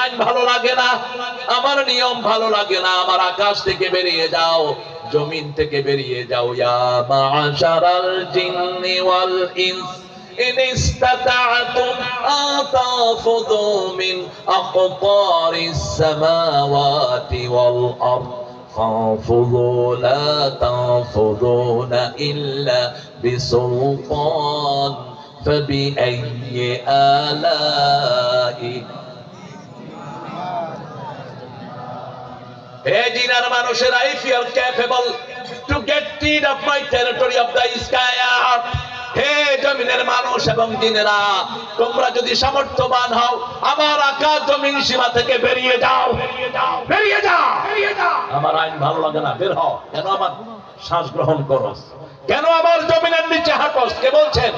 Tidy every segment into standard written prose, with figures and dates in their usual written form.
আইন ভালো লাগে না, আমার নিয়ম ভালো লাগে না, আমার আকাশ থেকে বেরিয়ে যাও, জমিন থেকে বেরিয়ে যাও। ইয়া মা'শারাল জিন্নি ওয়াল ইনস ইন ইসতাতা'তুম আন তানফুযু মিন আকতারিস সামাওয়াতি ওয়াল আরদ فانفضوا لا تنفضون إلا بسلطان فبأي آلاء Hey, Jinar Manushera, if you are capable to get rid of my territory of the sky earth, হে জমিনের মানুষ এবং জিনেরা, তোমরা যদি সামর্থ্যবান হও, আমার আকাশ জমিন সীমা থেকে বেরিয়ে যাও, বেরিয়ে যাও। আমার আইন ভালো লাগে না, বের হও। কেন আমার শ্বাস গ্রহণ করস, কেন আমার জমিনের নিচে হাঁটস? কে বলছেন?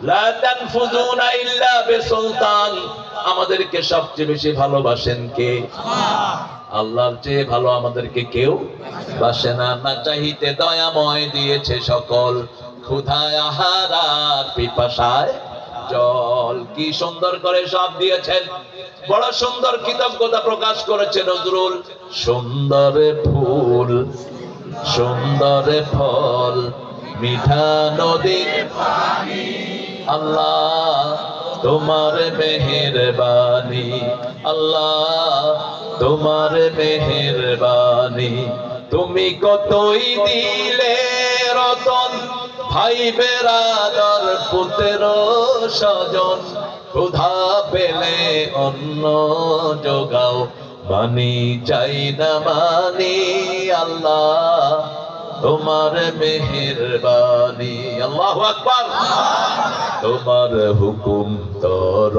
লা তানফুযুনা ইল্লা বিসুলতান। আমাদেরকে সবচেয়ে বেশি ভালোবাসেন কে? আল্লাহর চেয়ে ভালো আমাদেরকে কেউ বাসে না। না চাহিতে দয়াময় দিয়েছে সকল, ক্ষুধায় আহার আর পিপাসায় জল। কি সুন্দর করে সব দিয়েছেন, বড় সুন্দর কৃতজ্ঞতা প্রকাশ করেছে নজরুল। সুন্দর ফুল, সুন্দর ফল, মিঠা নদীর পানি, আল্লাহ তোমার মেহেরবানি, আল্লাহ তোমার মেহেরবানি। তুমি কতই দিলে রতন, ভাই বেরাদর পুত্র স্বজন, ক্ষুধা পেলে অন্ন যোগাও, মানি চাই না মানি, আল্লাহ তোমার মেহেরবানি। আল্লাহু আকবার। তোমার হুকুম তর